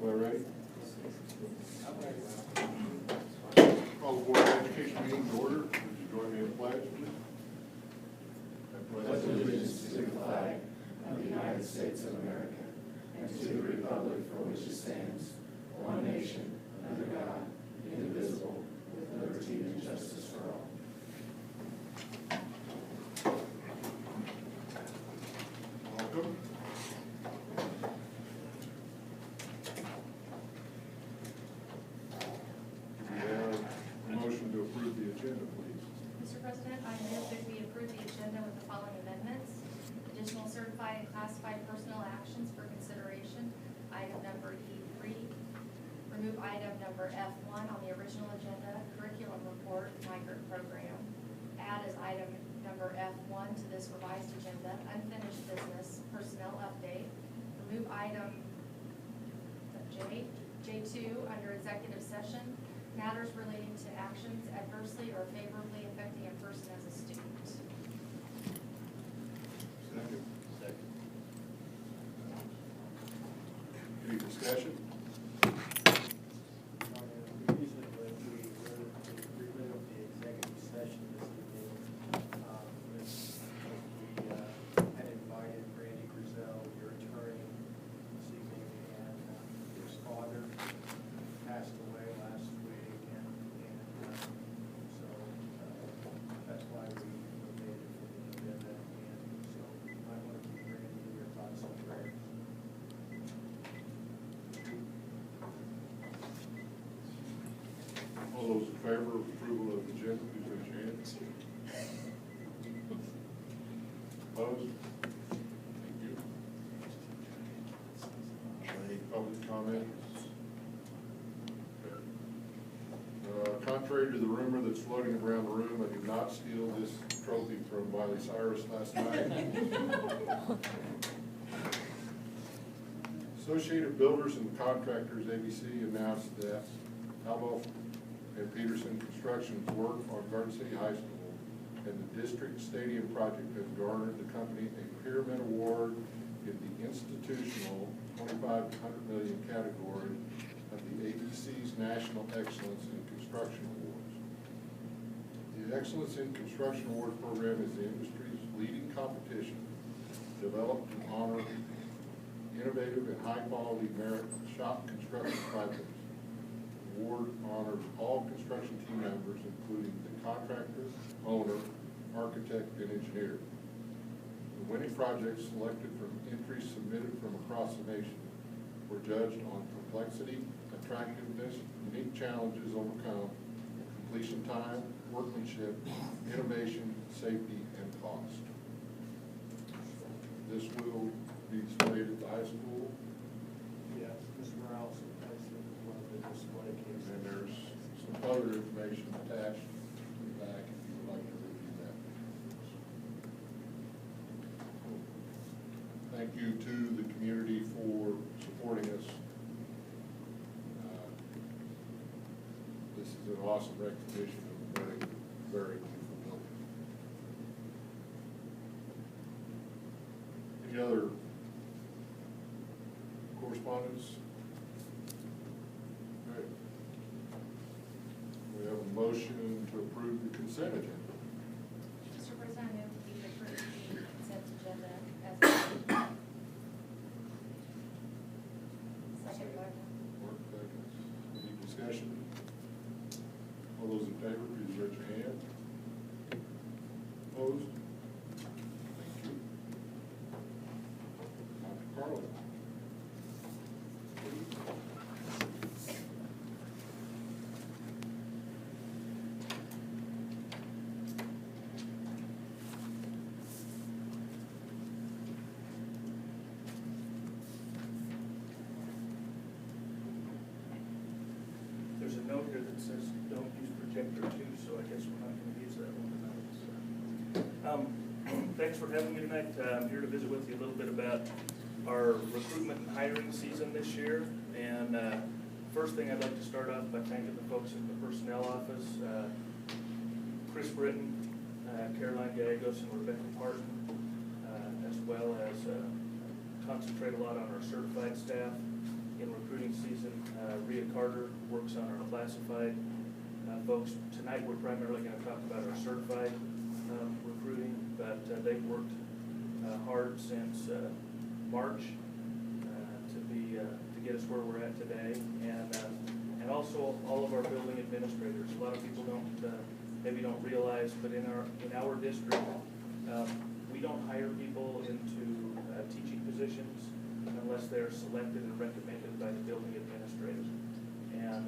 Everybody ready? Call the Board of Education meeting to order. Would you join me in the pledge, please? I pledge allegiance to the flag of the United States of America and to the republic for which it stands, one nation, under God, indivisible, with liberty and justice for all. Welcome. We have a motion to approve the agenda, please. Mr. President, I move that we approve the agenda with the following amendments. Additional certified and classified personnel actions for consideration. Item number E3. Remove item number F1 on the original agenda, curriculum report, migrant program. Add as item number F1 to this revised agenda, unfinished business, personnel update. Remove item J2 under executive session, matters relating to actions adversely or favorably affecting a person as a student. Second. Any discussion? Usually when we remove the executive session this evening, we had invited Randy Grizel, your attorney, this evening, and his father passed away last week, and so that's why we made it for the agenda, and so I want to keep Randy in your thoughts and prayers. All those in favor of approval of the agenda, please raise your hands. Opposed? Thank you. Any public comments? Okay. Contrary to the rumor that's floating around the room, I did not steal this trophy from Wiley Cyrus last night. Associated Builders and Contractors, ABC, announced that Albo and Peterson Construction's work on Garden City High School and the district stadium project has garnered the company a Pyramid Award in the institutional 25 to 100 million category of the ABC's National Excellence in Construction Awards. The Excellence in Construction Awards program is the industry's leading competition developed to honor innovative and high-quality merit shop construction projects. The award honors all construction team members, including the contractor, owner, architect, and engineer. The winning projects selected from entries submitted from across the nation were judged on complexity, attractiveness, unique challenges overcome, completion time, workmanship, innovation, safety, and cost. This will be displayed at the high school, Yes, Mr. Morales has one of the display cases. and there's some other information attached to the back if you would like to review that. Thank you to the community for supporting us. This is an awesome recognition of a very, very beautiful building. Any other correspondence? Okay. We have a motion to approve the consent agenda. Mr. President, I move that we approve the consent agenda as presented. Second by Mark seconds. Any discussion? All those in favor, please raise your hand. Opposed? Thank you. Dr. Carlin. There's a note here that says don't use projector two, so I guess we're not gonna use that one tonight. Thanks for having me tonight. I'm here to visit with you a little bit about our recruitment and hiring season this year. And first thing, I'd like to start off by thanking the folks in the personnel office, Chris Britton, Caroline Gallegos, and Rebecca Parton, as well as concentrate a lot on our certified staff. in recruiting season. Rhea Carter works on our classified folks. Tonight, we're primarily going to talk about our certified recruiting, but they've worked hard since March to get us where we're at today, and also all of our building administrators. A lot of people maybe don't realize, but in our district, we don't hire people into teaching positions unless they're selected and recommended by the building administrator. And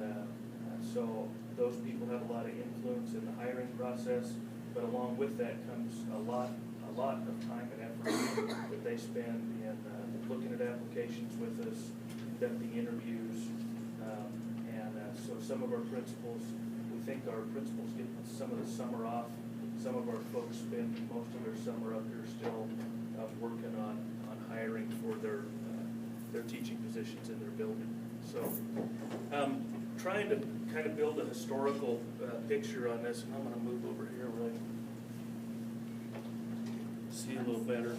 so those people have a lot of influence in the hiring process, but along with that comes a lot of time and effort that they spend in looking at applications with us, conducting interviews, and so some of our principals, we think our principals get some of the summer off. Some of our folks spend most of their summer up here still working on hiring for their teaching positions in their building. So trying to kind of build a historical picture on this, and I'm going to move over here really see a little better.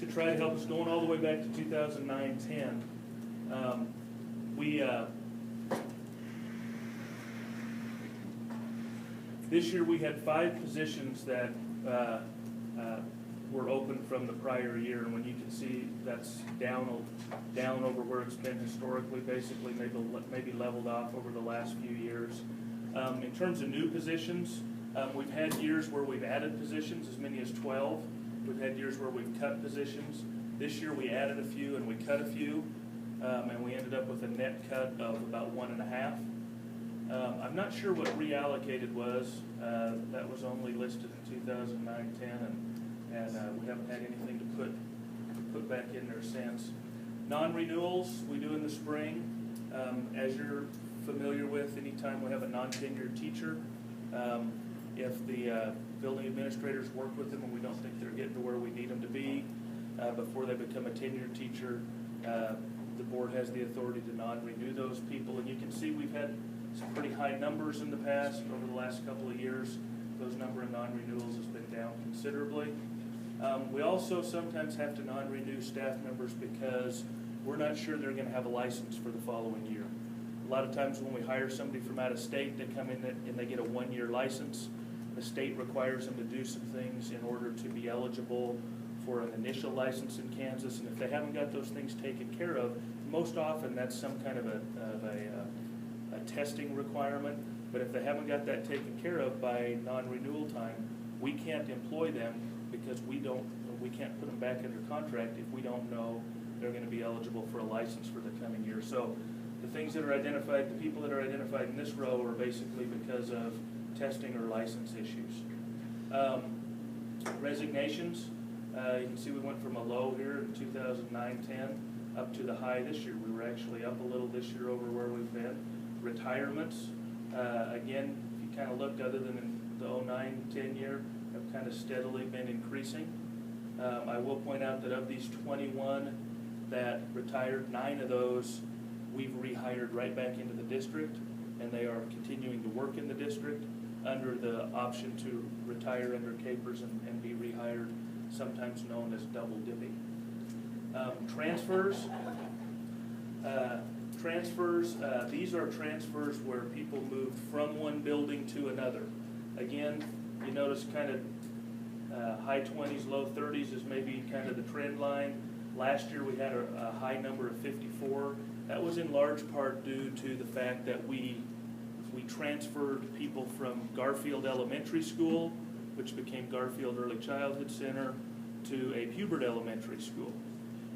To try to help us going all the way back to 2009-10, this year we had 5 positions that were open from the prior year, and when you can see that's down over where it's been historically, basically maybe leveled off over the last few years. In terms of new positions, we've had years where we've added positions, as many as 12. We've had years where we've cut positions. This year we added a few and we cut a few, and we ended up with a net cut of about 1.5. I'm not sure what reallocated was. That was only listed in 2009-10, and we haven't had anything to put back in there since. Non-renewals we do in the spring. As you're familiar with, anytime we have a non-tenured teacher, if the building administrators work with them and we don't think they're getting to where we need them to be before they become a tenured teacher, the board has the authority to non-renew those people. And you can see we've had some pretty high numbers in the past. Over the last couple of years, those number of non-renewals has been down considerably. We also sometimes have to non-renew staff members because we're not sure they're going to have a license for the following year. A lot of times when we hire somebody from out of state, they come in and they get a 1-year license. The state requires them to do some things in order to be eligible for an initial license in Kansas, and if they haven't got those things taken care of, most often that's some kind of a testing requirement. But if they haven't got that taken care of by non-renewal time, we can't employ them because we can't put them back under contract if we don't know they're going to be eligible for a license for the coming year. So the things that are identified, the people that are identified in this row are basically because of testing or license issues. Resignations, you can see we went from a low here in 2009-10 up to the high this year. We were actually up a little this year over where we've been. Retirements, again, if you kind of looked, other than in the 09-10 year, have kind of steadily been increasing. I will point out that of these 21 that retired, 9 of those we've rehired right back into the district, and they are continuing to work in the district under the option to retire under capers and be rehired, sometimes known as double dipping. Transfers. These are transfers where people moved from one building to another. Again, you notice kind of high 20s, low 30s is maybe kind of the trend line. Last year we had a high number of 54. That was in large part due to the fact that we transferred people from Garfield Elementary School, which became Garfield Early Childhood Center, to a Hubert Elementary School.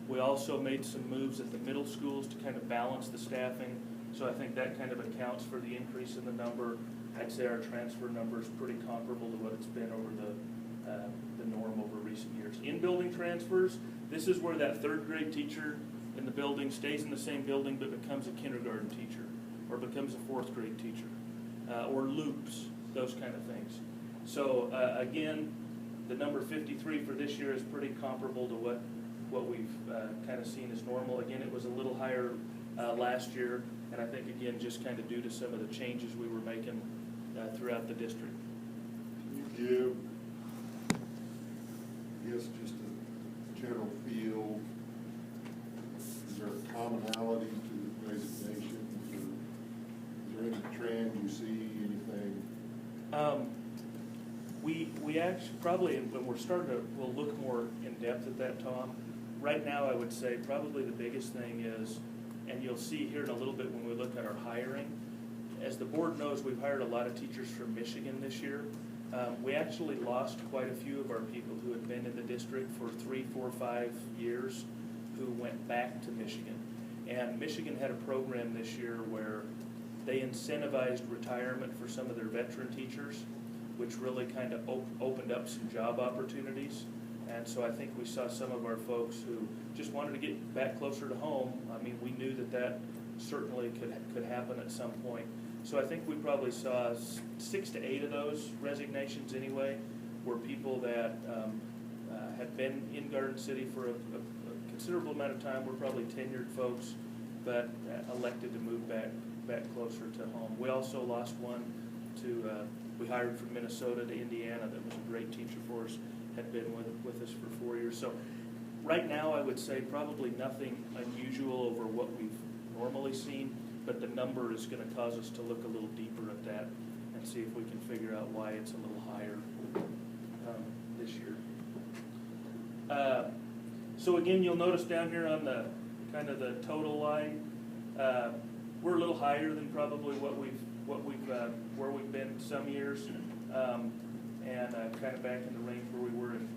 We also made some moves at the middle schools to kind of balance the staffing, so I think that kind of accounts for the increase in the number. I'd say our transfer number is pretty comparable to what it's been over the norm over recent years. In-building transfers, this is where that 3rd grade teacher in the building stays in the same building but becomes a kindergarten teacher or becomes a 4th grade teacher or loops, those kind of things. So again, the number 53 for this year is pretty comparable to what we've kind of seen as normal. Again, it was a little higher last year, and I think again just kind of due to some of the changes we were making throughout the district. Can you give, I guess, just a general feel? Is there actually, probably when we're starting to, we'll look more in depth at that, Tom. Right now, I would say probably the biggest thing is, and you'll see here in a little bit when we look at our hiring, as the board knows, we've hired a lot of teachers from Michigan this year. We actually lost quite a few of our people who had been in the district for 3, 4, 5 years who went back to Michigan. And Michigan had a program this year where they incentivized retirement for some of their veteran teachers, which really kind of opened up some job opportunities. And so I think we saw some of our folks who just wanted to get back closer to home. I mean, we knew that that certainly could happen at some point. So I think we probably saw 6 to 8 of those resignations anyway, were people that had been in Garden City for a considerable amount of time. We're probably tenured folks, but elected to move back closer to home. We also lost one to, we hired from Minnesota to Indiana that was a great teacher for us, had been with us for 4 years. So right now I would say probably nothing unusual over what we've normally seen, but the number is going to cause us to look a little deeper at that and see if we can figure out why it's a little higher this year. So again, you'll notice down here on the kind of the total line, we're a little higher than probably where we've been some years, and kind of back in the range where we were in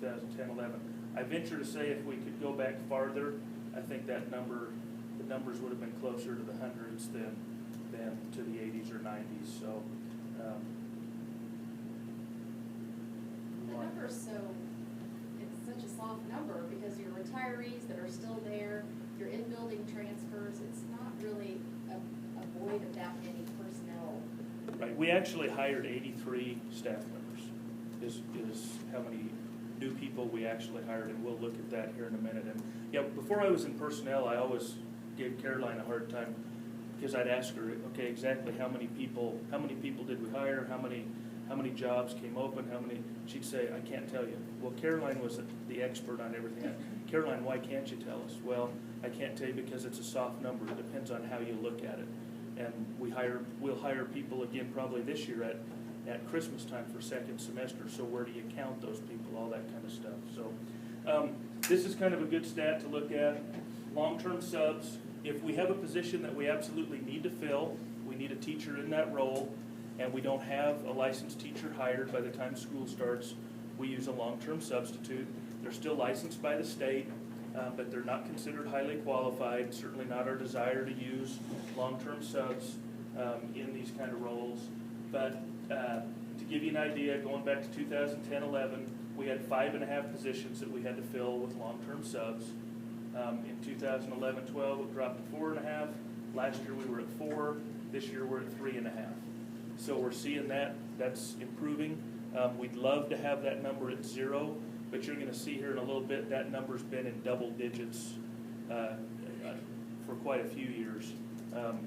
2010-11. I venture to say if we could go back farther, I think that number, the numbers would have been closer to the hundreds than to the 80s or 90s. So the number's it's such a soft number because your retirees that are still there, your in-building transfers, it's not really a void of that many personnel. right, we actually hired 83 staff members. Is how many new people we actually hired, and we'll look at that here in a minute. And yeah, before I was in personnel, I always gave Caroline a hard time because I'd ask her, okay, exactly how many people did we hire? How many jobs came open? How many? She'd say, I can't tell you. Well, Caroline was the expert on everything. Caroline, why can't you tell us? Well, I can't tell you because it's a soft number. It depends on how you look at it. And we'll hire people again probably this year at Christmas time for second semester. So where do you count those people? All that kind of stuff. So this is kind of a good stat to look at. Long-term subs. If we have a position that we absolutely need to fill, we need a teacher in that role, and we don't have a licensed teacher hired by the time school starts, we use a long-term substitute. They're still licensed by the state, but they're not considered highly qualified, certainly not our desire to use long-term subs in these kind of roles. But to give you an idea, going back to 2010-11, we had 5.5 positions that we had to fill with long-term subs. In 2011-12, it dropped to 4.5. Last year we were at 4. This year we're at 3.5. So we're seeing that's improving. We'd love to have that number at 0, but you're going to see here in a little bit that number's been in double digits for quite a few years.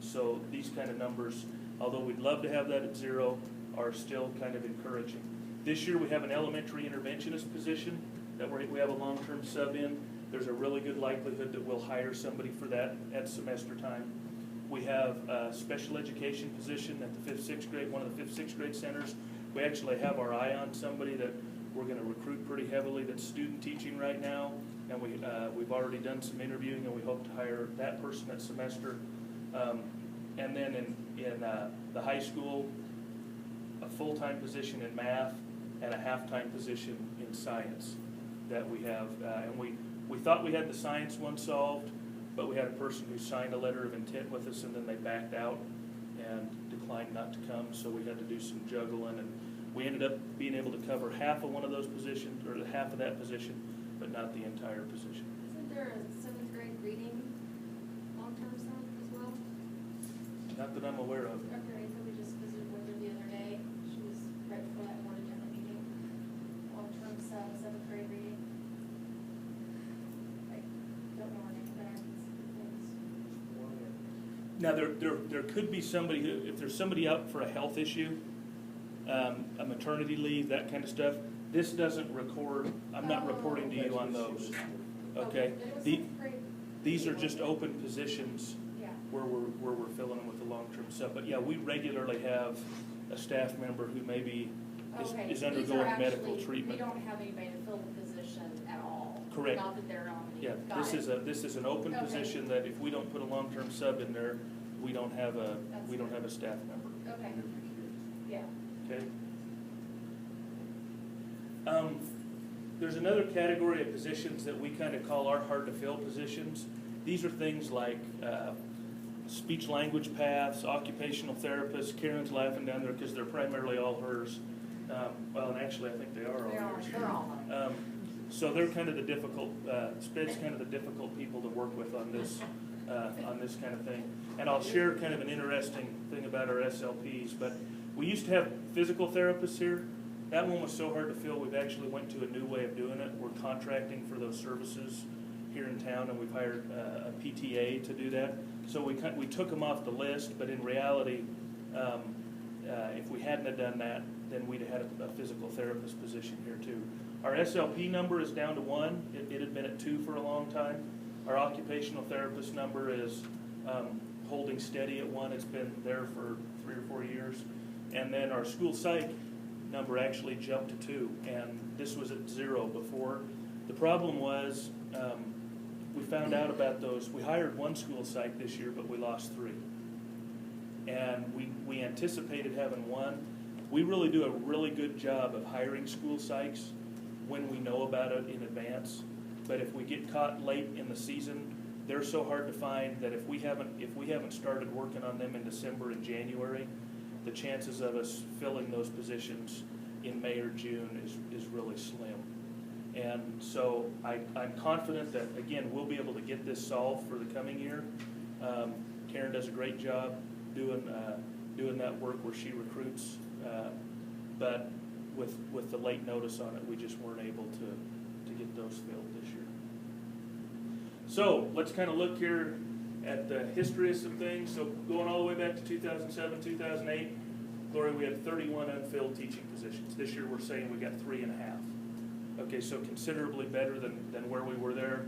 So these kind of numbers, although we'd love to have that at 0, are still kind of encouraging. This year we have an elementary interventionist position that we have a long-term sub in. There's a really good likelihood that we'll hire somebody for that at semester time. We have a special education position at the 5th, 6th grade, one of the 5th, 6th grade centers. We actually have our eye on somebody that we're going to recruit pretty heavily that's student teaching right now, and we've already done some interviewing, and we hope to hire that person at semester. And then in the high school, a full-time position in math and a half-time position in science that we have, and we thought we had the science one solved, but we had a person who signed a letter of intent with us and then they backed out and declined not to come, so we had to do some juggling, and we ended up being able to cover half of one of those positions, or half of that position, but not the entire position. Isn't there a 7th grade reading long-term sub as well? Not that I'm aware of. Okay, so we just visited with her the other day. She was right before that board agenda meeting. Long-term sub, 7th grade reading. I don't know her name, but I can see things. Now, there could be somebody who, if there's somebody out for a health issue, a maternity leave, that kind of stuff, this doesn't record, I'm not reporting to you on those, okay? But it was 7th grade. These are just open positions Yeah. where we're filling them with a long-term sub. But yeah, we regularly have a staff member who maybe Okay, is so these are undergoing medical actually- treatment. We don't have anybody to fill the position at all? Correct. Not that they're on the. Yeah, Got this it. is an open Okay. position that if we don't put a long-term sub in there, we don't have a staff member, Okay, yeah. okay? There's another category of positions that we kind of call our hard-to-fill positions. These are things like speech-language paths, occupational therapists. Karen's laughing down there because they're primarily all hers. Well, and actually, I think they are all hers. They're all on. So they're kind of the difficult, SPED's kind of the difficult people to work with on this kind of thing. And I'll share kind of an interesting thing about our SLPs, but we used to have physical therapists here. That one was so hard to fill, we've actually went to a new way of doing it. We're contracting for those services here in town, and we've hired a PTA to do that. So we took them off the list, but in reality, if we hadn't have done that, then we'd have had a physical therapist position here too. Our SLP number is down to 1. It had been at 2 for a long time. Our occupational therapist number is holding steady at 1. It's been there for 3 or 4 years. And then our school psych number actually jumped to 2, and this was at 0 before. The problem was we found out about those. We hired 1 school psych this year, but we lost 3. And we anticipated having 1. We really do a really good job of hiring school psychs when we know about it in advance. But if we get caught late in the season, they're so hard to find that if we haven't started working on them in December and January, the chances of us filling those positions in May or June is really slim. And so I'm confident that, again, we'll be able to get this solved for the coming year. Karen does a great job doing that work where she recruits, but with the late notice on it, we just weren't able to get those filled this year. So let's kind of look here at the history of some things. So going all the way back to 2007, 2008, Gloria, we had 31 unfilled teaching positions. This year we're saying we got 3.5. Okay, so considerably better than where we were there.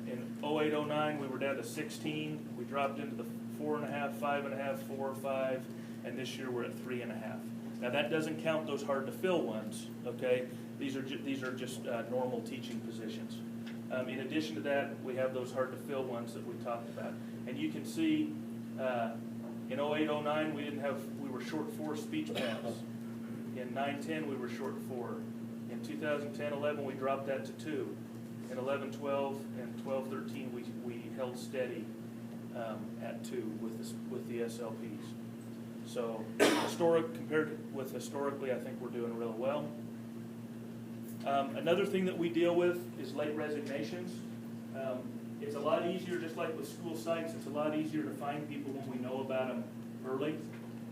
In 08, 09, we were down to 16. We dropped into the 4.5, 5.5, 4, 5, and this year we're at 3.5. Now that doesn't count those hard to fill ones. Okay, these are just normal teaching positions. In addition to that, we have those hard to fill ones that we talked about, and you can see in 08, 09 we were short 4 speech paths. In 9, 10 we were short 4. In 2010, 11 we dropped that to 2. In 11, 12, and 12, 13 we held steady at 2 with the SLPs. So compared with historically, I think we're doing really well. Another thing that we deal with is late resignations. It's a lot easier, just like with school sites, it's a lot easier to find people when we know about them early.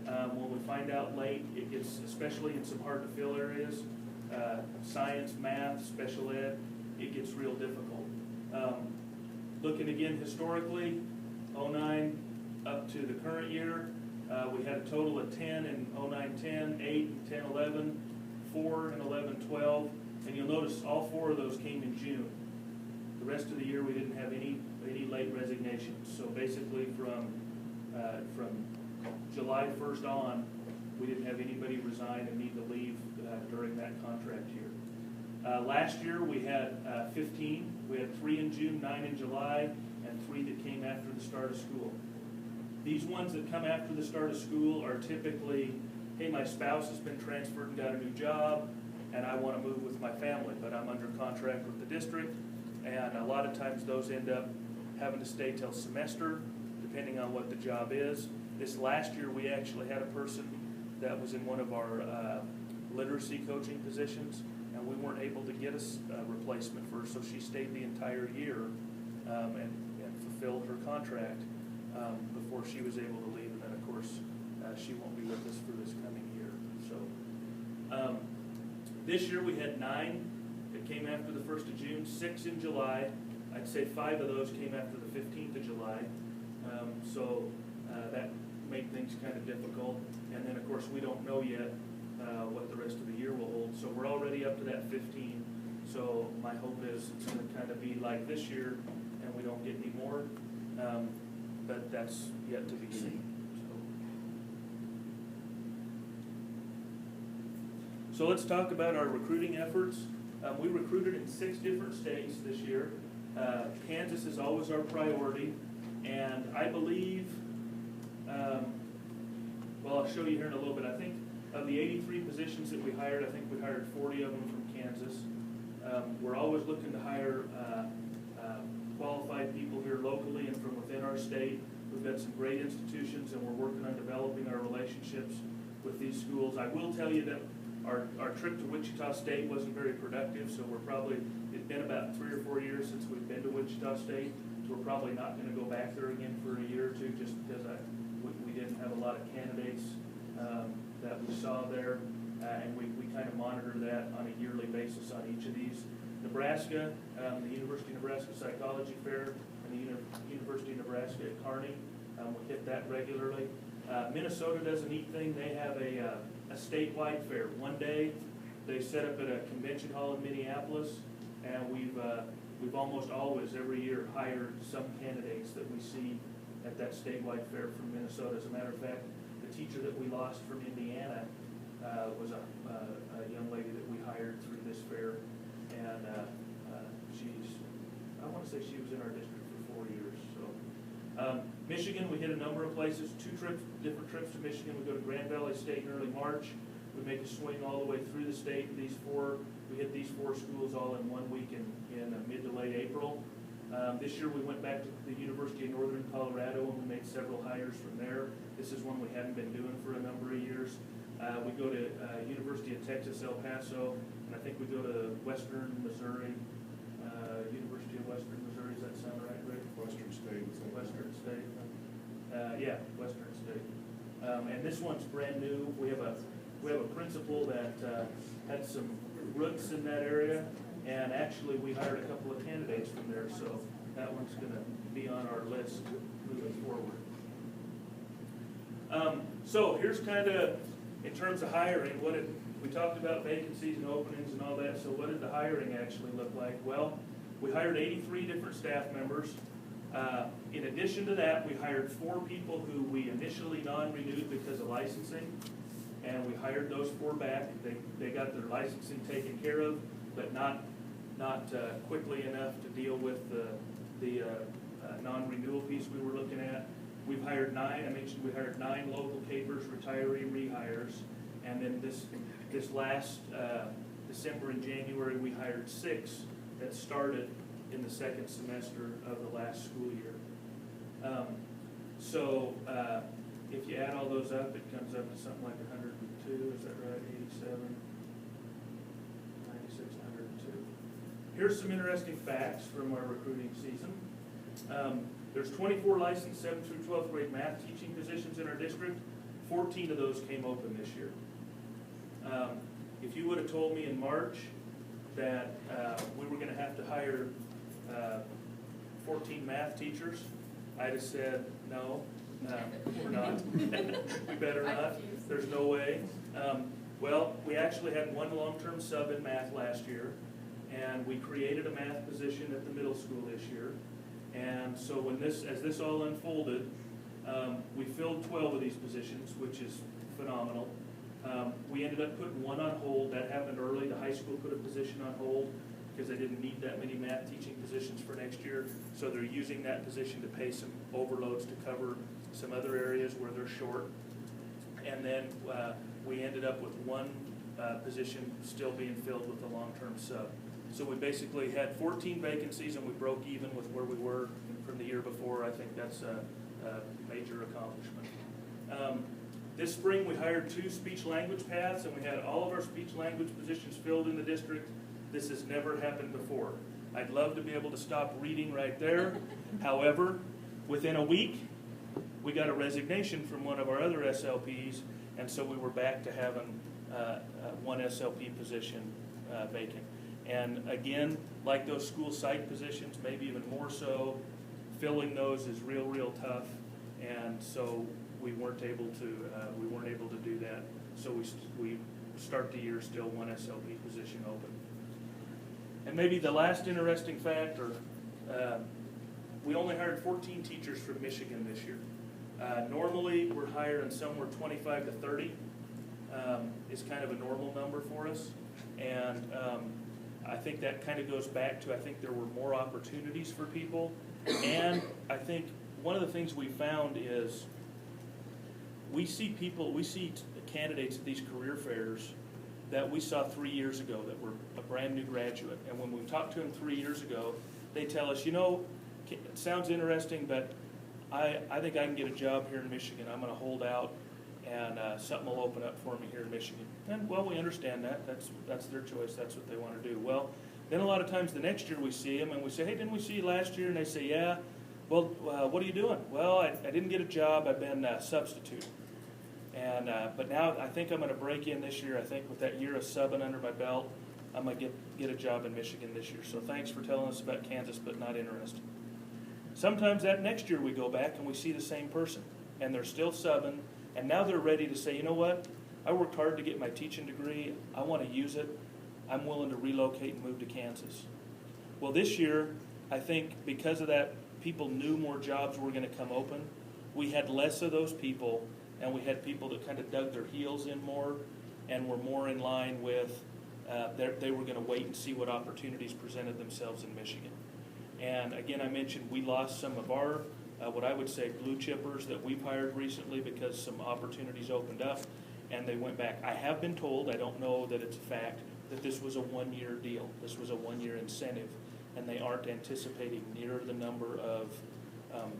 When we find out late, it gets, especially in some hard to fill areas, science, math, special ed, it gets real difficult. Looking again historically, 09 up to the current year, we had a total of 10 in 09, 10, 8 in 10, 11, 4 in 11, 12, and you'll notice all 4 of those came in June. The rest of the year we didn't have any late resignations. So basically from July 1st on, we didn't have anybody resign and need to leave during that contract year. Last year we had 15. We had 3 in June, 9 in July, and 3 that came after the start of school. These ones that come after the start of school are typically, hey, my spouse has been transferred and got a new job, and I want to move with my family, but I'm under contract with the district, and a lot of times those end up having to stay till semester, depending on what the job is. This last year we actually had a person that was in one of our literacy coaching positions, and we weren't able to get a replacement for her, so she stayed the entire year and fulfilled her contract before she was able to leave, and then of course she won't be with us for this coming year. So this year we had 9 that came after the 1st of June, 6 in July. I'd say 5 of those came after the 15th of July. So that made things kind of difficult. And then of course we don't know yet what the rest of the year will hold. So we're already up to that 15. So my hope is it's going to kind of be like this year and we don't get any more. But that's yet to be seen. So let's talk about our recruiting efforts. We recruited in 6 different states this year. Kansas is always our priority, and I believe, well, I'll show you here in a little bit. I think of the 83 positions that we hired, I think we hired 40 of them from Kansas. We're always looking to hire qualified people here locally and from within our state. We've got some great institutions, and we're working on developing our relationships with these schools. I will tell you that our trip to Wichita State wasn't very productive, so it's been about 3 or 4 years since we've been to Wichita State, so we're probably not going to go back there again for a year or two, just because we didn't have a lot of candidates that we saw there, and we kind of monitor that on a yearly basis on each of these. Nebraska, the University of Nebraska Psychology Fair, and the University of Nebraska at Kearney, we hit that regularly. Minnesota does a neat thing. They have a statewide fair. One day, they set up at a convention hall in Minneapolis, and we've almost always, every year, hired some candidates that we see at that statewide fair from Minnesota. As a matter of fact, the teacher that we lost from Indiana was a young lady that we hired through this fair, and I want to say she was in our district for 4 years. So, Michigan, we hit a number of places, 2 different trips to Michigan. We go to Grand Valley State in early March. We make a swing all the way through the state. We hit these 4 schools all in 1 week in mid to late April. This year we went back to the University of Northern Colorado, and we made several hires from there. This is one we hadn't been doing for a number of years. We go to University of Texas, El Paso, and I think we go to Western Missouri, University of Western Missouri. Does that sound right, Rick? Western State. Western State. Yeah, Western State. And this one's brand new. We have a principal that had some roots in that area, and actually we hired a couple of candidates from there, so that one's going to be on our list moving forward. So here's kind of, in terms of hiring, we talked about vacancies and openings and all that, so what did the hiring actually look like? Well, we hired 83 different staff members. In addition to that, we hired 4 people who we initially non-renewed because of licensing, and we hired those 4 back. They got their licensing taken care of, but not quickly enough to deal with the non-renewal piece we were looking at. We've hired 9. I mentioned we hired 9 local capers, retiree rehires, and then this last December and January we hired 6 that started in the 2nd semester of the last school year. If you add all those up, it comes up to something like 102. Is that right? 87, 96, 102. Here's some interesting facts from our recruiting season. There's 24 licensed 7th through 12th grade math teaching positions in our district. 14 of those came open this year. If you would have told me in March that we were going to have to hire 14 math teachers, I'd have said, no, we're not. We better not. There's no way. Well, we actually had 1 long-term sub in math last year, and we created a math position at the middle school this year. And so as this all unfolded, we filled 12 of these positions, which is phenomenal. We ended up putting 1 on hold. That happened early. The high school put a position on hold because they didn't need that many math teaching positions for next year. So they're using that position to pay some overloads to cover some other areas where they're short. And then we ended up with 1 position still being filled with a long-term sub. So we basically had 14 vacancies, and we broke even with where we were from the year before. I think that's a major accomplishment. This spring, we hired 2 speech-language paths, and we had all of our speech-language positions filled in the district. This has never happened before. I'd love to be able to stop reading right there. However, within a week, we got a resignation from one of our other SLPs, and so we were back to having 1 SLP position vacant. And again, like those school site positions, maybe even more so, filling those is real tough, and so we weren't able to do that. So we start the year still 1 SLP position open. And maybe the last interesting fact, we only hired 14 teachers from Michigan this year. Normally we're hiring somewhere 25 to 30. is kind of a normal number for us. And I think that kind of goes back to, I think there were more opportunities for people. And I think one of the things we found is we see candidates at these career fairs that we saw 3 years ago that were a brand new graduate. And when we talked to them 3 years ago, they tell us, you know, it sounds interesting, but I think I can get a job here in Michigan. I'm going to hold out, and something will open up for me here in Michigan. And, well, we understand that. That's their choice. That's what they want to do. Well, then a lot of times the next year we see them, and we say, hey, didn't we see you last year? And they say, yeah. Well, what are you doing? Well, I didn't get a job. I've been substitute. And but now I think I'm going to break in this year. I think with that year of subbing under my belt, I'm going to get a job in Michigan this year. So thanks for telling us about Kansas, but not interested. Sometimes that next year we go back and we see the same person, and they're still subbing, and now they're ready to say, you know what? I worked hard to get my teaching degree. I want to use it. I'm willing to relocate and move to Kansas. Well, this year, I think because of that, people knew more jobs were going to come open. We had less of those people, and we had people that kind of dug their heels in more and were more in line with they were going to wait and see what opportunities presented themselves in Michigan. And again, I mentioned we lost some of our, what I would say, blue chippers that we've hired recently because some opportunities opened up and they went back. I have been told, I don't know that it's a fact, that this was a one-year deal. This was a one-year incentive, and they aren't anticipating near the number of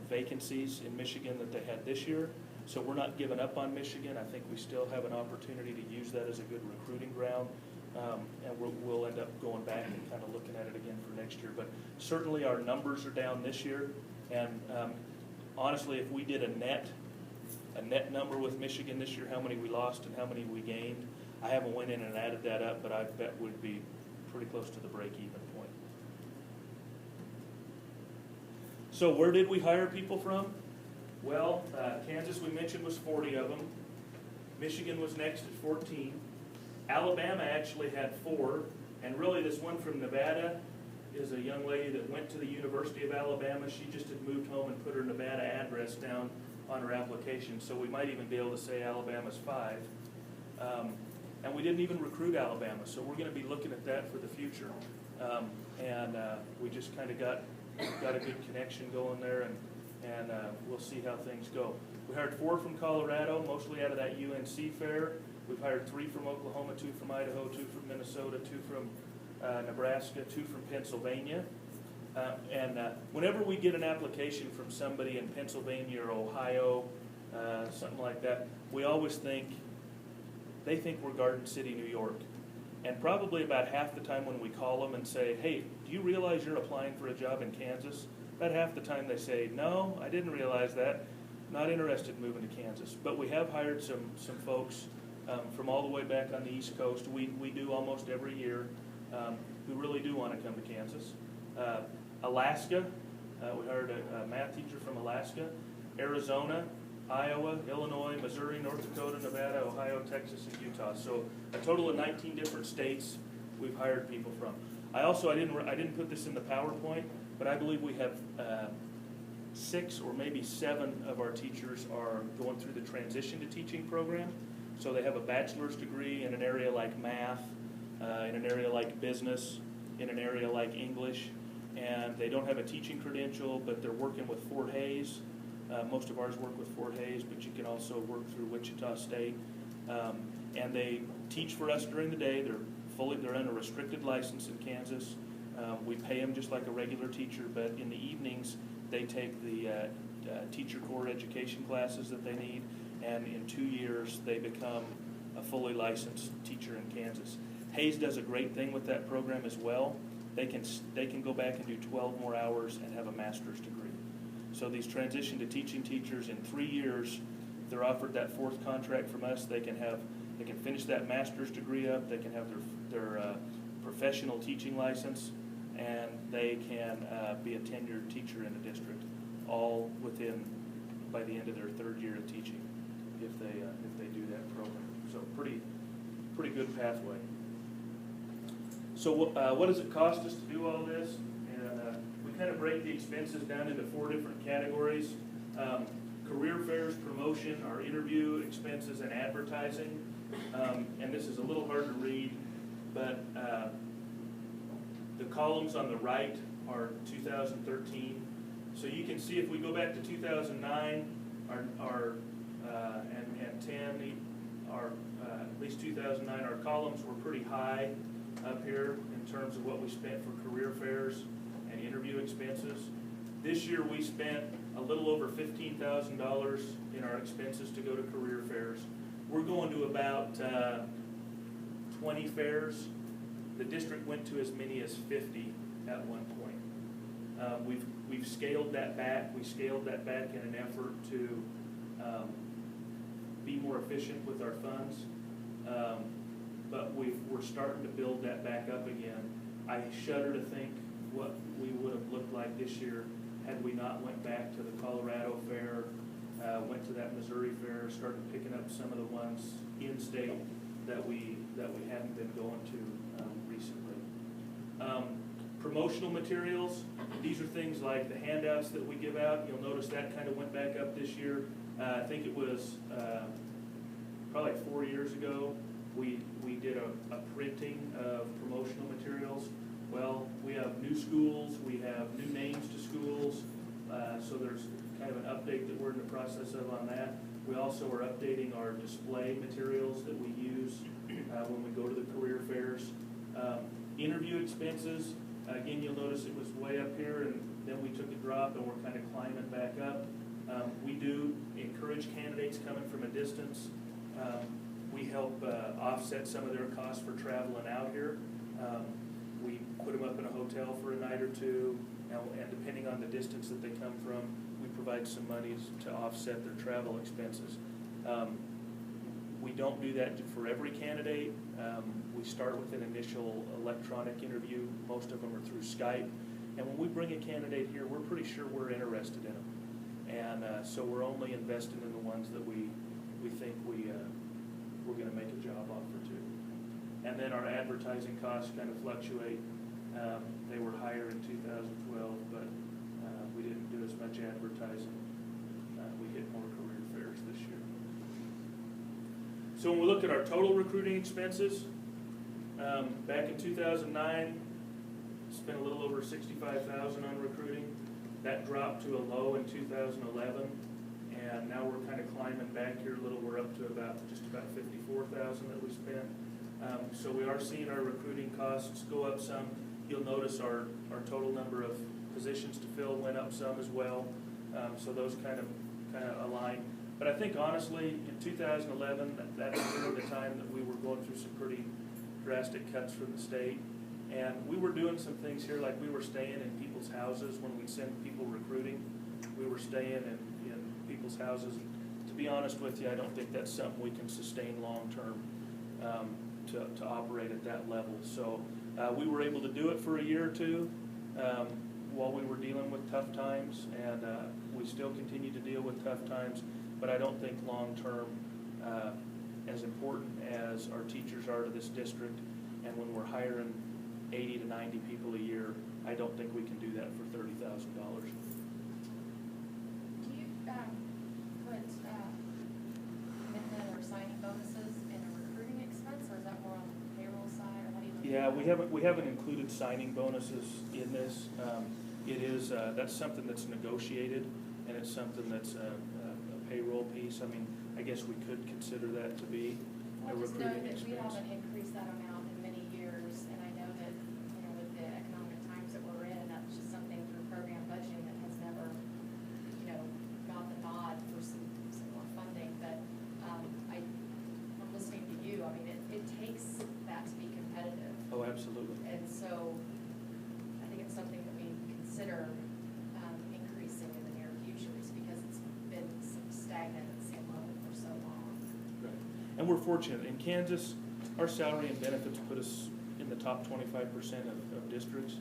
vacancies in Michigan that they had this year. So we're not giving up on Michigan. I think we still have an opportunity to use that as a good recruiting ground. And we'll end up going back and kind of looking at it again for next year. But certainly our numbers are down this year. And honestly, if we did a net number with Michigan this year, how many we lost and how many we gained, I haven't went in and added that up, but I bet we'd be pretty close to the break-even point. So where did we hire people from? Well, Kansas, we mentioned, was 40 of them. Michigan was next at 14. Alabama actually had 4, and really this one from Nevada is a young lady that went to the University of Alabama. She just had moved home and put her Nevada address down on her application, so we might even be able to say Alabama's 5. And we didn't even recruit Alabama, so we're going to be looking at that for the future. We just kind of got a good connection going there, and we'll see how things go. We hired 4 from Colorado, mostly out of that UNC fair. We've hired 3 from Oklahoma, 2 from Idaho, 2 from Minnesota, 2 from Nebraska, 2 from Pennsylvania. Whenever we get an application from somebody in Pennsylvania or Ohio, something like that, we always think, they think we're Garden City, New York. And probably about half the time when we call them and say, hey, do you realize you're applying for a job in Kansas? About half the time they say, no, I didn't realize that. Not interested in moving to Kansas. But we have hired some folks from all the way back on the East Coast. We do almost every year who really do want to come to Kansas. Alaska, we hired a math teacher from Alaska. Arizona, Iowa, Illinois, Missouri, North Dakota, Nevada, Ohio, Texas, and Utah. So a total of 19 different states we've hired people from. I didn't put this in the PowerPoint, but I believe we have 6 or maybe 7 of our teachers are going through the transition to teaching program. So they have a bachelor's degree in an area like math, in an area like business, in an area like English, and they don't have a teaching credential, but they're working with Fort Hays. Most of ours work with Fort Hays, but you can also work through Wichita State. And they teach for us during the day. They're in a restricted license in Kansas. We pay them just like a regular teacher, but in the evenings they take the teacher core education classes that they need, and in 2 years they become a fully licensed teacher in Kansas. Hays does a great thing with that program as well. They can go back and do 12 more hours and have a master's degree. So these transition to teaching teachers in 3 years, if they're offered that 4th contract from us, they can finish that master's degree up, they can have their professional teaching license, and they can be a tenured teacher in a district, all by the end of their 3rd year of teaching, if they do that program. So pretty good pathway. So what does it cost us to do all this? And we kind of break the expenses down into 4 different categories. Career fairs, promotion, our interview expenses, and advertising. And this is a little hard to read, but the columns on the right are 2013. So you can see if we go back to 2009, and 10, at least 2009, our columns were pretty high up here in terms of what we spent for career fairs and interview expenses. This year we spent a little over $15,000 in our expenses to go to career fairs. We're going to about 20 fairs. The district went to as many as 50 at one point. We've scaled that back. We scaled that back in an effort to be more efficient with our funds. But we're starting to build that back up again. I shudder to think what we would have looked like this year had we not went back to the Colorado Fair, went to that Missouri Fair, started picking up some of the ones in state that we hadn't been going to recently. Promotional materials, these are things like the handouts that we give out. You'll notice that kind of went back up this year. I think it was probably 4 years ago, we did a printing of promotional materials. Well, we have new schools, we have new names to schools, so there's kind of an update that we're in the process of on that. We also are updating our display materials that we use when we go to the career fairs. Interview expenses, again, you'll notice it was way up here, and then we took a drop and we're kind of climbing back up. We do encourage candidates coming from a distance. We help offset some of their costs for traveling out here. We put them up in a hotel for a night or two, and depending on the distance that they come from, we provide some monies to offset their travel expenses. We don't do that for every candidate. We start with an initial electronic interview. Most of them are through Skype. And when we bring a candidate here, we're pretty sure we're interested in them. And so we're only investing in the ones that we think we're going to make a job offer to. And then our advertising costs kind of fluctuate. They were higher in 2012, but we didn't do as much advertising. We hit more career fairs this year. So when we look at our total recruiting expenses, back in 2009, spent a little over $65,000 on recruiting. That dropped to a low in 2011, and now we're kind of climbing back here a little. We're up to just about $54,000 that we spent. So we are seeing our recruiting costs go up some. You'll notice our total number of positions to fill went up some as well. So those kind of align. But I think honestly, in 2011, that's really the time that we were going through some pretty drastic cuts from the state. And we were doing some things here, like we were staying in people's houses when we'd send people recruiting. We were staying in people's houses. And to be honest with you, I don't think that's something we can sustain long-term to operate at that level. So we were able to do it for a year or two while we were dealing with tough times, and we still continue to deal with tough times, but I don't think long-term, as important as our teachers are to this district, and when we're hiring 80 to 90 people a year, I don't think we can do that for $30,000. Do you put commitment or signing bonuses in a recruiting expense, or is that more on the payroll side, or how do you look at Yeah, that? we haven't included signing bonuses in this. It is that's something that's negotiated, and it's something that's a payroll piece. I mean, I guess we could consider that to be a Well, just know recruiting that we expense. haven't increased that amount in many years, and I know that, with the economic times that we're in, that's just something through program budgeting that has never, got the nod for some more funding, but, I'm listening to you, I mean, it takes that to be competitive, Oh, absolutely. and so, I think it's something that we consider, increasing in the near future, just because it's been stagnant and so low for so long. Right. And we're fortunate. In Kansas, our salary and benefits put us in the top 25% of districts.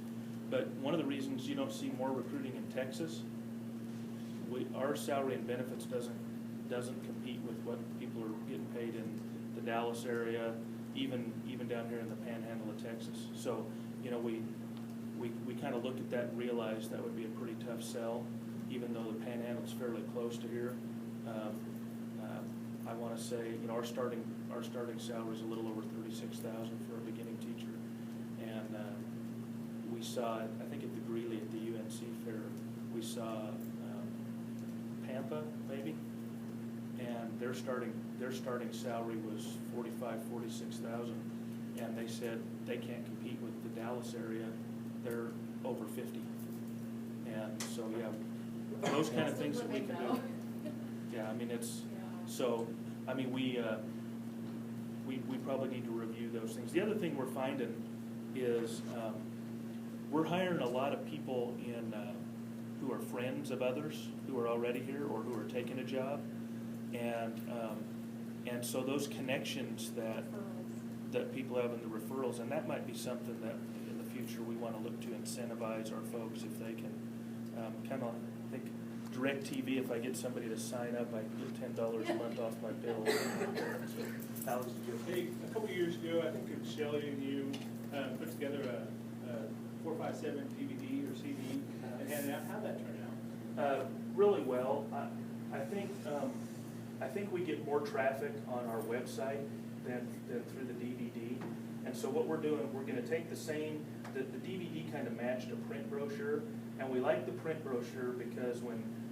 But one of the reasons you don't see more recruiting in Texas, our salary and benefits doesn't compete with what people are getting paid in the Dallas area, even down here in the Panhandle of Texas. So, we kind of looked at that and realized that would be a pretty tough sell, even though the Panhandle's fairly close to here. I want to say, you know, our starting salary is a little over $36,000 for a beginning teacher. And we saw, I think at the Greeley at the UNC fair, we saw Pampa maybe, and their starting salary was $46,000, and they said they can't compete with the Dallas area. They're over 50, and so yeah, those kind of things that we can do. Yeah, I mean it's so. I mean we probably need to review those things. The other thing we're finding is we're hiring a lot of people in who are friends of others who are already here or who are taking a job, and so those connections that people have in the referrals, and that might be something that in the future we want to look to incentivize our folks if they can kind of think DirecTV. If I get somebody to sign up, I get $10 a month off my bill. Alex, hey, a couple years ago, I think Shelley and you put together a 457 DVD or CD and handed out. How'd that turn out? Really well. I think we get more traffic on our website than through the DVD. And so what we're doing, we're going to take the DVD kind of matched a print brochure, and we like the print brochure because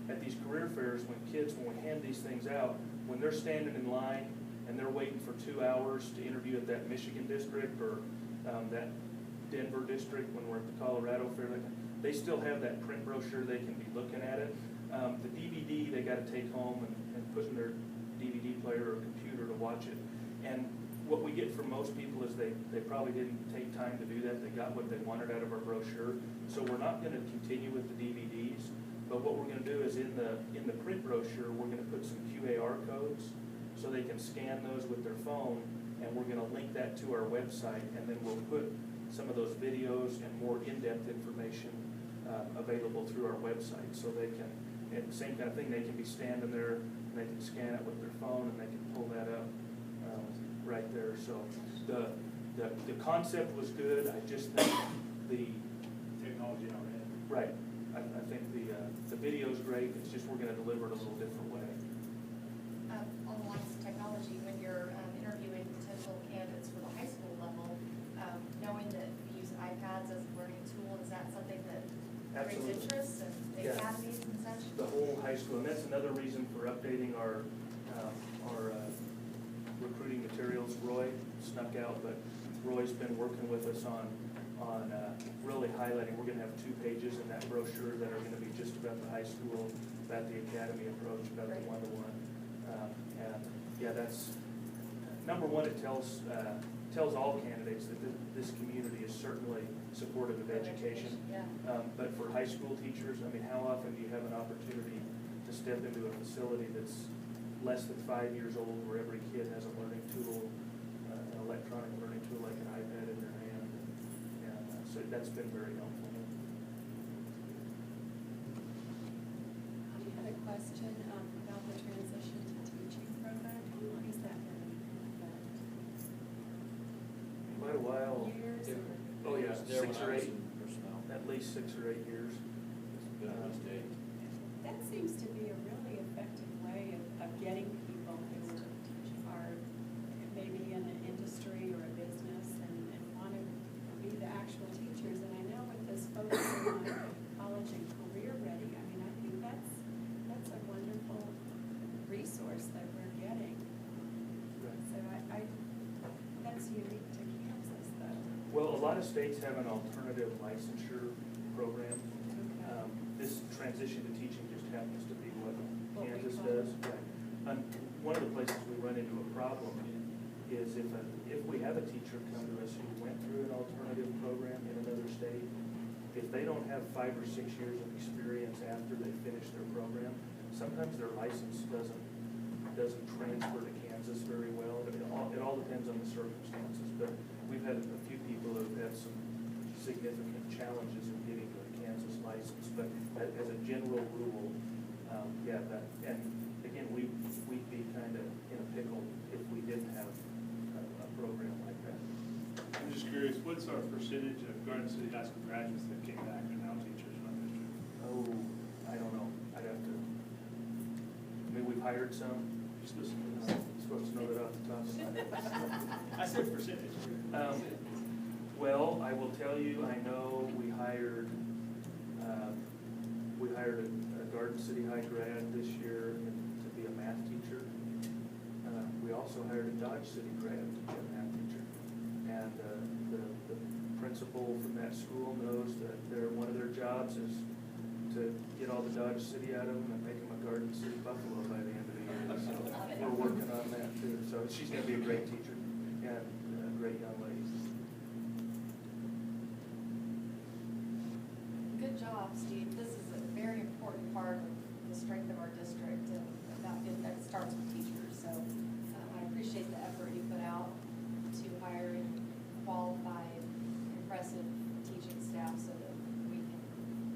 at these career fairs, when we hand these things out, when they're standing in line and they're waiting for 2 hours to interview at that Michigan district or that Denver district, when we're at the Colorado fair, they still have that print brochure. They can be looking at it. The DVD they got to take home and put in their DVD player or computer to watch it. And what we get from most people is they probably didn't take time to do that. They got what they wanted out of our brochure. So we're not going to continue with the DVDs. But what we're going to do is in the print brochure, we're going to put some QAR codes so they can scan those with their phone, and we're going to link that to our website, and then we'll put some of those videos and more in-depth information available through our website, so they can, and the same kind of thing, they can be standing there and they can scan it with their phone and they can pull that up right there. So the concept was good. I just think the Technology already. right. I think the video's great. It's just we're going to deliver it a little different way. On the lines of technology, when you're interviewing potential candidates for the high school level, knowing that we use iPads as a learning tool, is that something that brings Absolutely. interest in the Yeah. academies and such? The whole high school, and that's another reason for updating our recruiting materials. Roy snuck out, but Roy's been working with us on really highlighting. We're going to have 2 pages in that brochure that are going to be just about the high school, about the academy approach, about the one-to-one. And yeah, that's number one. It tells all candidates that this community is certainly supportive of education. Yeah. But for high school teachers, I mean, how often do you have an opportunity to step into a facility that's less than 5 years old, where every kid has a learning tool, an electronic learning tool like an iPad in their hand, and so that's been very helpful. I had a question about the transition to teaching program. How long has that been in effect? Quite a while. Years or? Oh yeah, There when 6 I or was 8, in personnel. at least 6 or 8 years. It's been a mistake. That seems to be a really effective way of getting people who are maybe in an industry or a business and want to be the actual teachers. And I know with this focus on college and career ready, I mean, I think that's a wonderful resource that we're getting. So that's unique to Kansas, though. Well, a lot of states have an alternative licensure program. Okay. This transition to teaching just happens to be what What we Kansas follow. does. Right. One of the places we run into a problem is if we have a teacher come to us who went through an alternative program in another state, if they don't have 5 or 6 years of experience after they finish their program, sometimes their license doesn't transfer to Kansas very well. It all depends on the circumstances, but we've had a few people who have had some significant challenges in getting a Kansas license. But as a general rule, and again, we'd be kind of in a pickle if we didn't have a program like that. I'm just curious, what's our percentage of Garden City High School graduates that came back and now teachers in our district? Oh, I don't know. I'd have to, I mean, we've hired some, Supposed to know that off the top of my head. I said percentage. Well, I will tell you, I know we hired a Garden City High grad this year to be a math teacher. We also hired a Dodge City grad to be a math teacher. And the principal from that school knows that one of their jobs is to get all the Dodge City out of them and make them a Garden City Buffalo by the end of the year. So we're working on that too. So she's going to be a great teacher and a great young lady. Good job, Steve. This is a very important part of the strength of our district, and that starts with teachers. So I appreciate the effort you put out to hiring qualified, impressive teaching staff so that we can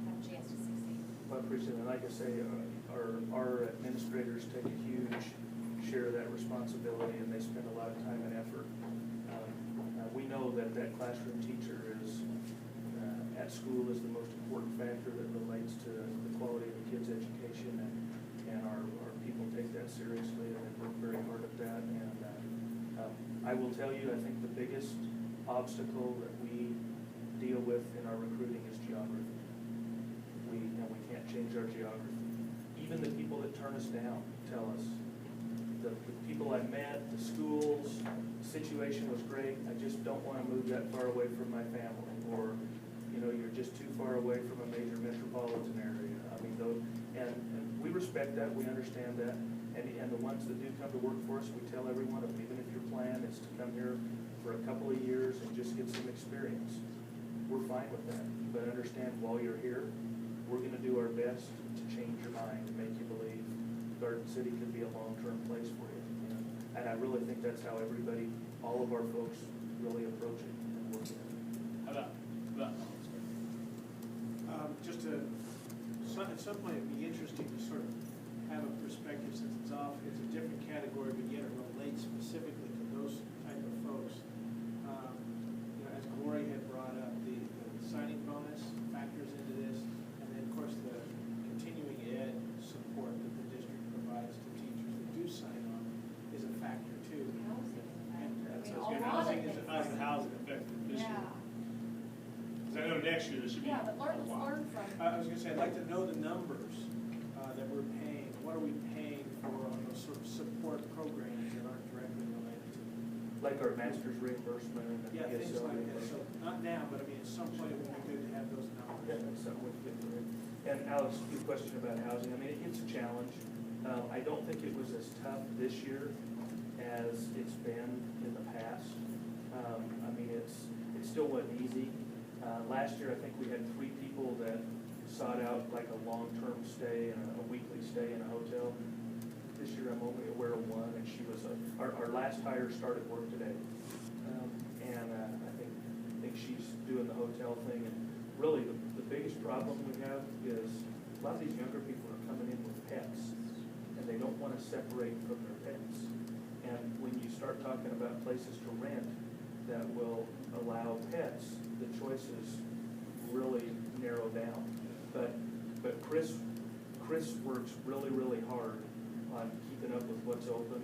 have a chance to succeed. Well, I appreciate it. Like I say, our administrators take a huge share of that responsibility, and they spend a lot of time and effort. We know that classroom teacher is at school is the most important factor that relates to the quality of the kids' education, and our people take that seriously, and they work very hard at that. And I will tell you, I think the biggest obstacle that we deal with in our recruiting is geography. We can't change our geography. Even the people that turn us down tell us, the people I met, the schools, the situation was great, I just don't want to move that far away from my family, or you're just too far away from a major metropolitan area. I mean, and we respect that, we understand that, and the ones that do come to work for us, we tell every one of them, even if your plan is to come here for a couple of years and just get some experience, we're fine with that. But understand, while you're here, we're going to do our best to change your mind and make you believe Garden City could be a long-term place for you. And I really think that's how everybody, all of our folks, really approach it and work at it. How about at some point it'd be interesting to sort of have a perspective, since it's a different category, but yet it relates specifically to those type of folks. As Glory had brought up, the signing bonus factors into this, and then of course the continuing ed support that the district provides to teachers that do sign on is a factor too. Housing is housing effective this year. I know next year there should be. Yeah, but let's learn from. I was going to say, I'd like to know the numbers that we're paying. What are we paying for on those sort of support programs that aren't directly related to? Like our master's reimbursement and Yeah, things ESL like that. So reimbursement. not now, but I mean, at some point it would be good to have those numbers. Yeah, that's something we could do. And Alex, your question about housing, I mean, it's a challenge. I don't think it was as tough this year as it's been in the past. I mean, it still wasn't easy. Last year, I think we had 3 people that sought out like a long-term stay and a weekly stay in a hotel. This year, I'm only aware of 1, and she was our last hire started work today. I think she's doing the hotel thing. And really, the biggest problem we have is a lot of these younger people are coming in with pets, and they don't want to separate from their pets. And when you start talking about places to rent that will allow pets, the choices really narrow down. But Chris works really, really hard on keeping up with what's open,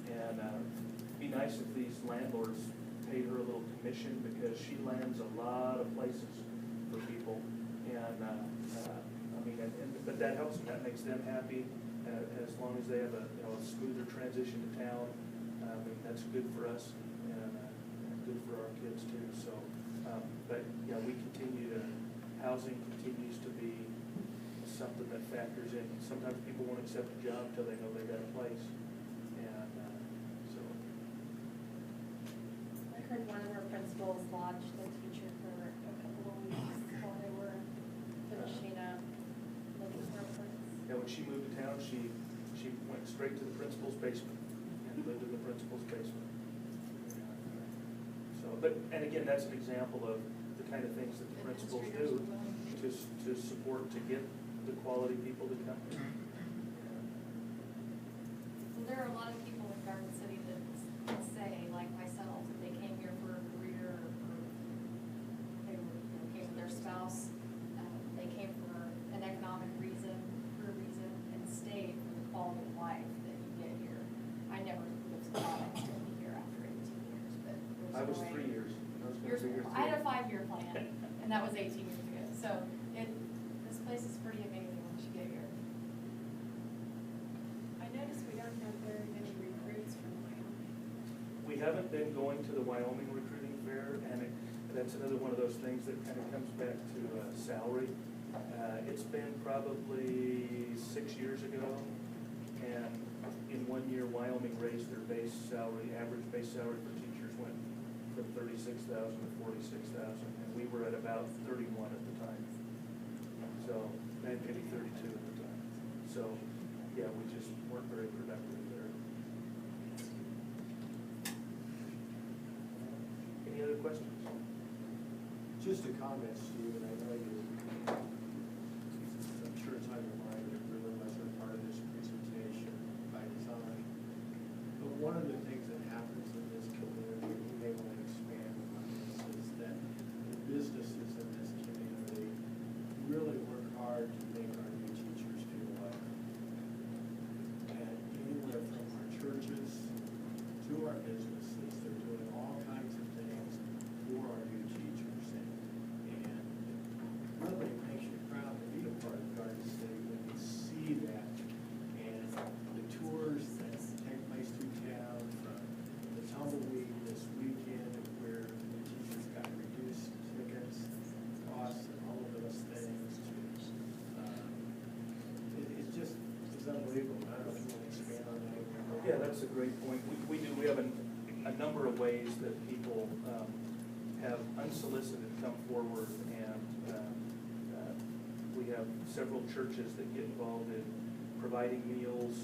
and it'd be nice if these landlords paid her a little commission, because she lands a lot of places for people, and I mean, but that helps them. That makes them happy, as long as they have a smoother transition to town. I mean, that's good for us and good for our kids too. So, but yeah, housing continues to be something that factors in. Sometimes people won't accept a job until they know they got a place, and so. I heard one of our principals lodged the teacher for a couple of weeks while they were finishing up looking for a place. Yeah, when she moved to town, she went straight to the principal's basement and lived in the principal's basement. So, and again, that's an example of the kind of things that the principals do to support, to get the quality people to come here. So there are a lot of people in Garden City that say, like myself, that they came here for a career, or came with their spouse, they came for an economic reason, career reason, and stayed for the quality of life that you get here. That was away. 3 years. That was gonna Yours, be your I had a 3. 5-year plan, and that was 18 years ago, so this place is pretty amazing once you get here. I noticed we don't have very many recruits from Wyoming. We haven't been going to the Wyoming recruiting fair, and that's another one of those things that kind of comes back to salary. It's been probably 6 years ago, and in 1 year, Wyoming raised their base salary, average base salary for teachers went from 36,000 to 46,000, and we were at about 31 at the time. So, maybe 32 at the time. So, yeah, we just weren't very productive there. Any other questions? Just a comment, Steve, and I know you, I'm sure it's on your mind, it really wasn't part of this presentation by design. But one of the things that happens in this community, we may want to expand on this, is that the businesses in this community really work hard to make our new teachers feel welcome. And anywhere from our churches to our businesses, they're doing all kinds of things for our new teachers. And really makes you proud to be a part of Garden City when you see that. And the tours that take place through town, from the tumbleweed this weekend, where the teachers got reduced tickets, costs, and all of those things. It's unbelievable. I don't know if you want to expand on that. Yeah, that's a great point. We do, we have a number of ways that people have unsolicited come forward, and we have several churches that get involved in providing meals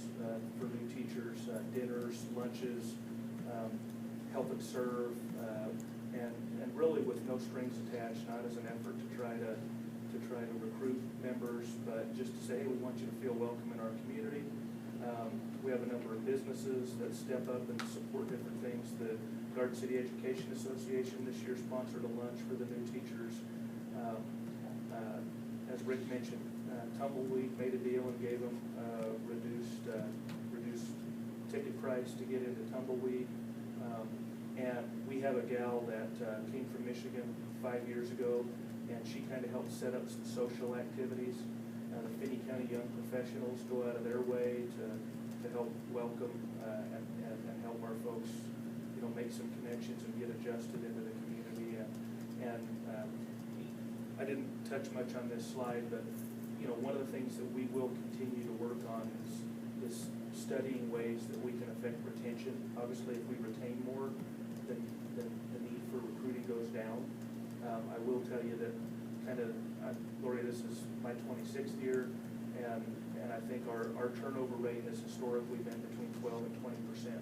for new teachers, dinners, lunches, help and serve, and really with no strings attached, not as an effort to try to recruit members, but just to say, hey, we want you to feel welcome in our community. We have a number of businesses that step up and support different things. The Garden City Education Association this year sponsored a lunch for the new teachers. As Rick mentioned, Tumbleweed made a deal and gave them reduced ticket price to get into Tumbleweed. And we have a gal that came from Michigan 5 years ago, and she kind of helped set up some social activities. The Finney County Young Professionals go out of their way to help welcome and help our folks, make some connections and get adjusted into the community. And I didn't touch much on this slide, but one of the things that we will continue to work on is studying ways that we can affect retention. Obviously, if we retain more, then the need for recruiting goes down. I will tell you that Lori, this is my 26th year, and I think our turnover rate has historically been between 12 and 20%.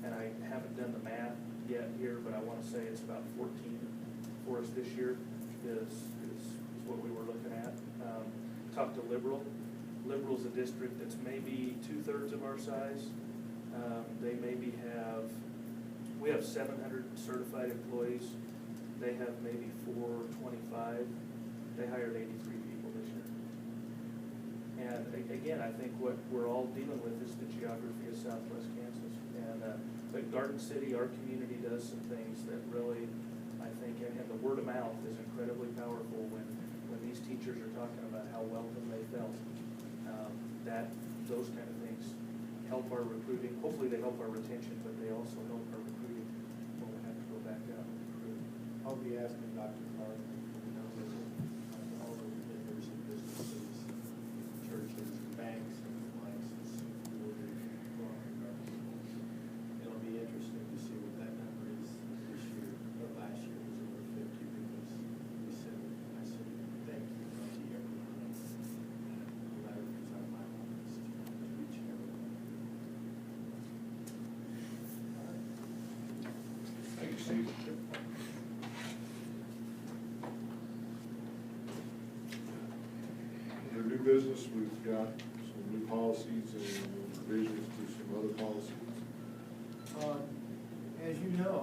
And I haven't done the math yet here, but I want to say it's about 14 for us this year is what we were looking at. Talked to Liberal. Liberal's a district that's maybe 2/3 of our size. We have 700 certified employees. They have maybe 425. They hired 83 people this year. And again, I think what we're all dealing with is the geography of Southwest Kansas. And but Garden City, our community, does some things that really, I think, and the word of mouth is incredibly powerful when these teachers are talking about how welcome they felt. Those kind of things help our recruiting. Hopefully they help our retention, but they also help our recruiting when we have to go back out and recruit. I'll be asking Dr. Clark, all the vendors and businesses, churches, banks, and licenses for the growing garden. It'll be interesting to see what that number is this year, but last year was over 50 because I said, thank you to everyone. A letter was on my office to reach everyone. All right. Thank you, Steve. Under new business, we've got some new policies and revisions to some other policies. As you know,